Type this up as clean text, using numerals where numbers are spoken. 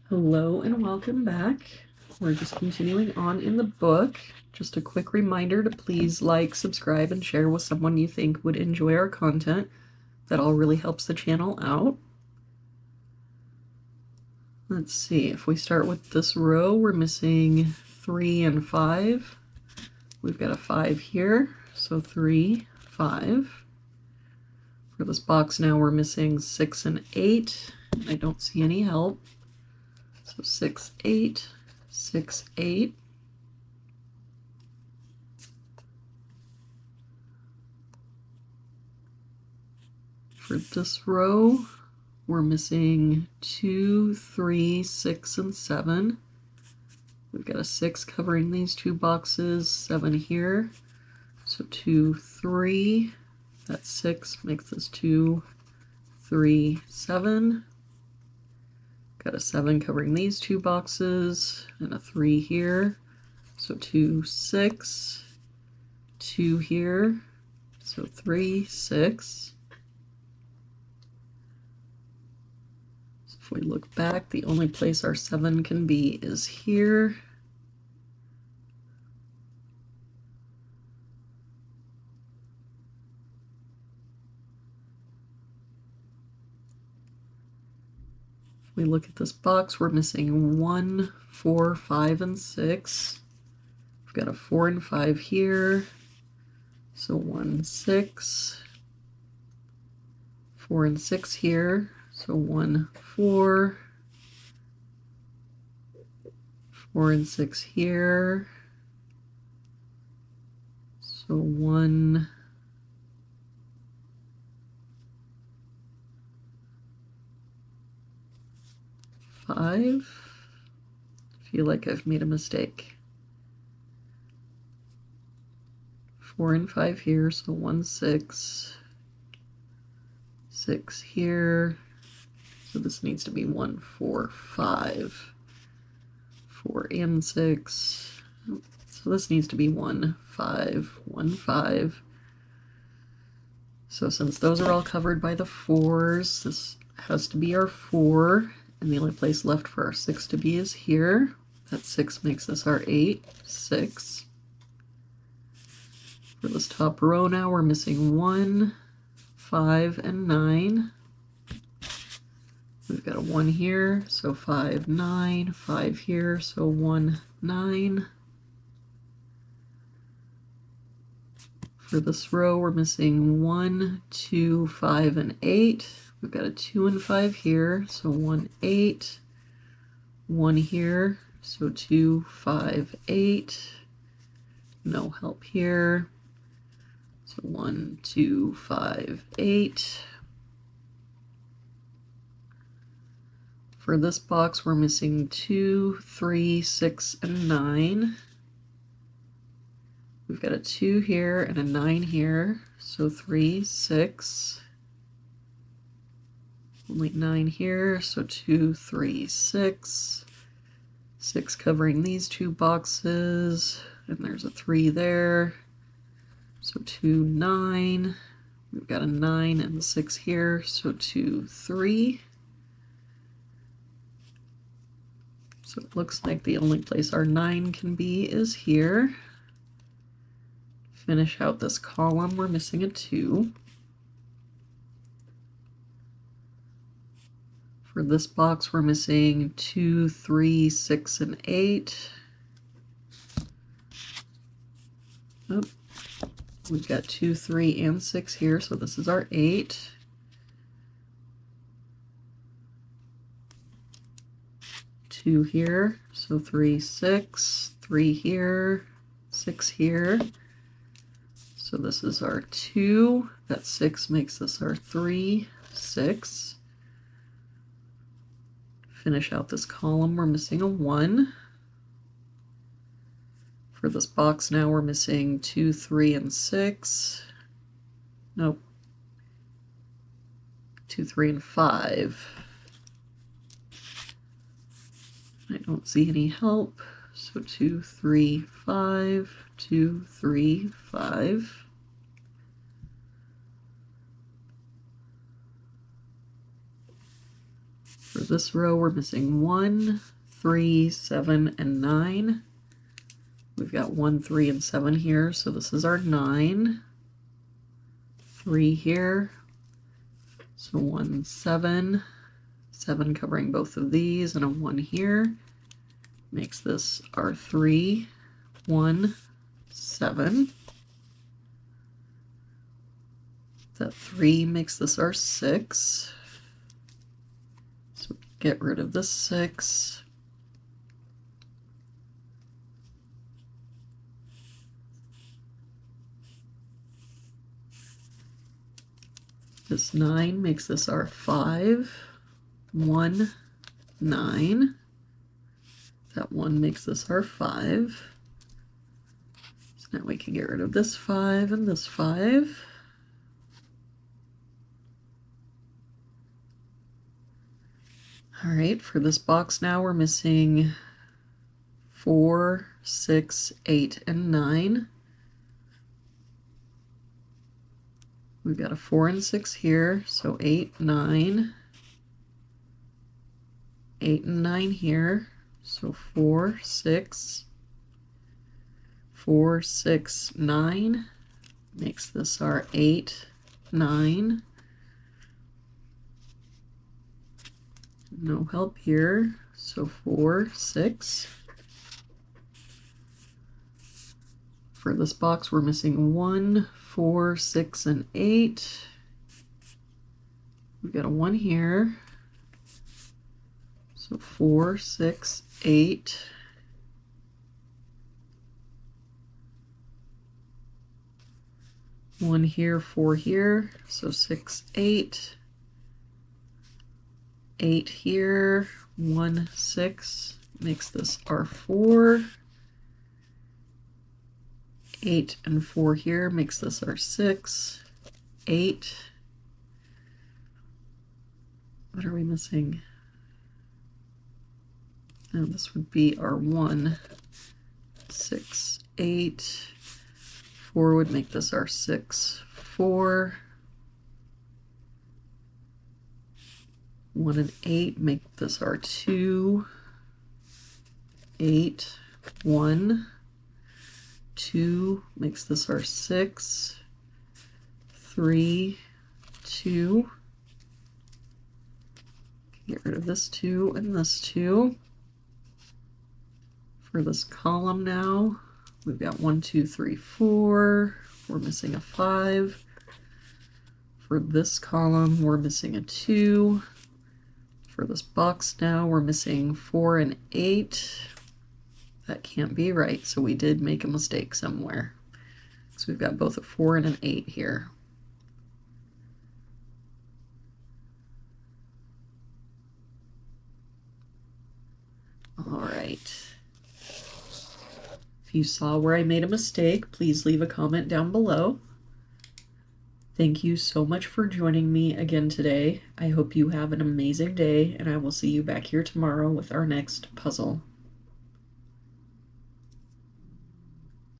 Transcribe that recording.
Hello and welcome back. We're just continuing on in the book. Just a quick reminder to please like, subscribe, and share with someone you think would enjoy our content. That all really helps the channel out. Let's see, if we start with this row, we're missing 3 and 5. We've got a 5 here, so 3, 5. For this box now, we're missing 6 and 8. I don't see any help. So 6, 8, 6, 8. For this row, we're missing 2, 3, 6, and 7. We've got a 6 covering these two boxes, 7 here. So 2, 3. That 6 makes this 2, 3, 7. Got a 7 covering these two boxes, and a 3 here. So 2, 6. 2 here. So 3, 6. So if we look back, the only place our 7 can be is here. We look at this box, we're missing 1, 4, 5, and 6. We've got a 4 and 5 here. So 1, 6. 4 and 6 here. So 1, 4. 4 and 6 here. So 1. 5. I feel like I've made a mistake. 4 and 5 here, so 1, 6. 6 here. So this needs to be 1, 4, 5. 4 and 6. So this needs to be 1, 5, 1, 5. So since those are all covered by the 4s, this has to be our 4. And the only place left for our 6 to be is here. That 6 makes this our 8, 6. For this top row now, we're missing 1, 5, and 9. We've got a 1 here, so 5, 9. 5 here, so 1, 9. For this row, we're missing 1, 2, 5, and 8. We've got a 2 and 5 here, so 1, 8. 1 here, so 2, 5, 8. No help here. So 1, 2, 5, 8. For this box, we're missing 2, 3, 6, and 9. We've got a 2 here and a 9 here, so 3, 6. Only 9 here, so 2, 3, 6. 6 covering these two boxes, and there's a 3 there. So 2, 9. We've got a 9 and 6 here, so 2, 3. So it looks like the only place our 9 can be is here. Finish out this column, we're missing a 2. For this box, we're missing 2, 3, 6, and 8. Oh, we've got 2, 3, and 6 here, so this is our 8. Two here, so 3, 6. 3 here, 6 here. So this is our 2. That 6 makes this our 3, 6. Finish out this column, we're missing a 1. For this box now, we're missing 2, 3, and 6. Nope. 2, 3, and 5. I don't see any help. So 2, 3, 5. 2, 3, 5. For this row, we're missing 1, 3, 7, and 9. We've got 1, 3, and 7 here, so this is our 9. 3 here, so 1, 7. 7 covering both of these, and a 1 here. Makes this our 3, 1, 7. That 3 makes this our 6. So get rid of this 6. This 9 makes this our 5, 1, 9. That 1 makes this our 5. So now we can get rid of this 5 and this 5. All right, for this box now we're missing 4, 6, 8, and 9. We've got a 4 and 6 here, so 8, 9. 8 and 9 here, so 4, 6. 4, 6, 9. Makes this our 8, 9. No help here, so 4, 6. For this box, we're missing 1, 4, 6, and 8. We've got a 1 here, so 4, 6, 8. One here, 4 here, so 6, 8. 8 here, 1, 6, makes this our 4. 8 and 4 here makes this our 6. 8. What are we missing? Oh, this would be our 1. 6, 8. 4 would make this our 6, 4. 1 and 8 make this our 2. 8, 1. 2 makes this our 6. 3, 2. Get rid of this 2 and this 2. For this column now, we've got 1, 2, 3, 4. We're missing a 5. For this column, we're missing a 2. For this box now, we're missing 4 and 8. That can't be right, so we did make a mistake somewhere. So we've got both a 4 and an 8 here. All right. If you saw where I made a mistake, please leave a comment down below. Thank you so much for joining me again today. I hope you have an amazing day, and I will see you back here tomorrow with our next puzzle.